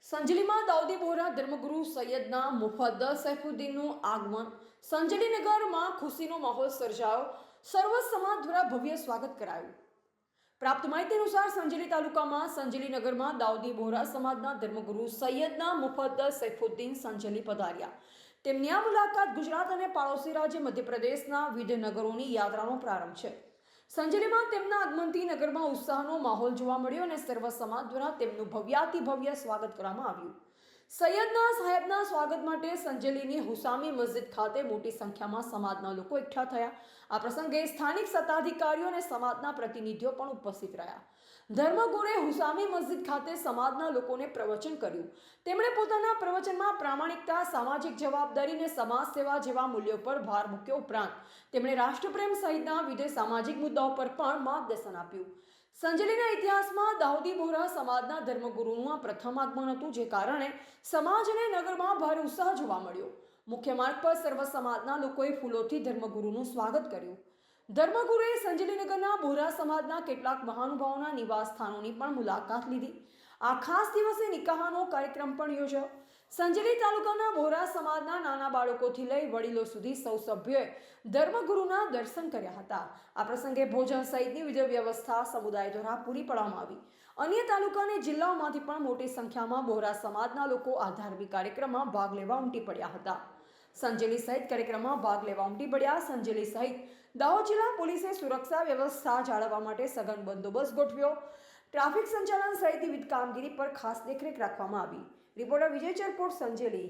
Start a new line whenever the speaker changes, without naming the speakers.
સંજલીમાં દાઉદી બોહરા ધર્મગુરુ સૈયદના મુફદ્દલ સૈફુદ્દીનનું આગમન. સંજલીનગરમાં ખુશીનો માહોલ સર્જાયો. સર્વ સમાજ દ્વારા ભવ્ય સ્વાગત કરાયું. પ્રાપ્ત માહિતી અનુસાર સંજલી તાલુકામાં સંજલીનગરમાં દાઉદી બોહરા સમાજના ધર્મગુરુ સૈયદના મુફદ્દલ સૈફુદ્દીન સંજલી પધાર્યા. તેમની આ મુલાકાત ગુજરાત અને પાડોશી રાજ્ય મધ્યપ્રદેશના વિવિધ નગરોની યાત્રાનો પ્રારંભ છે. સંજલીમાં તેમના આગમનથી નગરમાં ઉત્સાહનો માહોલ જોવા મળ્યો અને સર્વ સમાજ દ્વારા તેમનું ભવ્યાતિભવ્ય સ્વાગત કરવામાં આવ્યું. સૈયદના સાહેબના સ્વાગત માટે સંજલીની હુસામી મસ્જિદ ખાતે મોટી સંખ્યામાં સમાજના લોકો એકઠા થયા. આ પ્રસંગે સ્થાનિક સત્તાધિકારીઓ અને સમાજના પ્રતિનિધિઓ પણ ઉપસ્થિત રહ્યા. ધર્મગુરુએ હુસામી મસ્જિદ ખાતે સમાજના લોકોને પ્રવચન કર્યું. તેમણે પોતાના પ્રવચનમાં પ્રામાણિકતા, સામાજિક જવાબદારી અને સમાજ સેવા જેવા મૂલ્યો પર ભાર મૂક્યો. ઉપરાંત તેમણે રાષ્ટ્રપ્રેમ સહિતના વિવિધ સામાજિક મુદ્દાઓ પર પણ માર્ગદર્શન આપ્યું. સંજલીના ઇતિહાસમાં દાઉદી બોહરા સમાજના ધર્મગુરુનું આ પ્રથમ આગમન હતું, જે કારણે સમાજ અને નગરમાં ભારે ઉત્સાહ જોવા મળ્યો. મુખ્ય માર્ગ પર સર્વ સમાજના લોકોએ ફૂલોથી ધર્મગુરુનું સ્વાગત કર્યું. ધર્મગુરુએ સંજલીનગરના બોહરા સમાજના કેટલાક મહાનુભાવોના નિવાસ સ્થાનોની પણ મુલાકાત લીધી. આ ખાસ દિવસે નિકાહનો કાર્યક્રમ પણ યોજાયો. સંજલી તાલુકાના બોહરા સમાજના નાના બાળકોથી લઈ વડીલો સુધી સૌ સભ્યોએ ધર્મગુરુના દર્શન કર્યા હતા. આ પ્રસંગે ભોજન સહિતની વિવિધ વ્યવસ્થા સમુદાય દ્વારા પૂરી પાડવામાં આવી. અન્ય તાલુકા અને જિલ્લાઓમાંથી પણ મોટી સંખ્યામાં બોહરા સમાજના લોકો આ ધાર્મિક કાર્યક્રમમાં ભાગ લેવા ઉમટી પડ્યા હતા. સંજલી સહિત કાર્યક્રમમાં ભાગ લેવા ઉમટી પડ્યા. સંજલી સહિત દાહોદ જિલ્લા પોલીસે સુરક્ષા વ્યવસ્થા જાળવવા માટે સઘન બંદોબસ્ત ગોઠવ્યો. ટ્રાફિક સંચાલન સહિત વિવિધ કામગીરી પર ખાસ દેખરેખ રાખવામાં આવી. રિપોર્ટર વિજય ચરકોટ, સંજલી.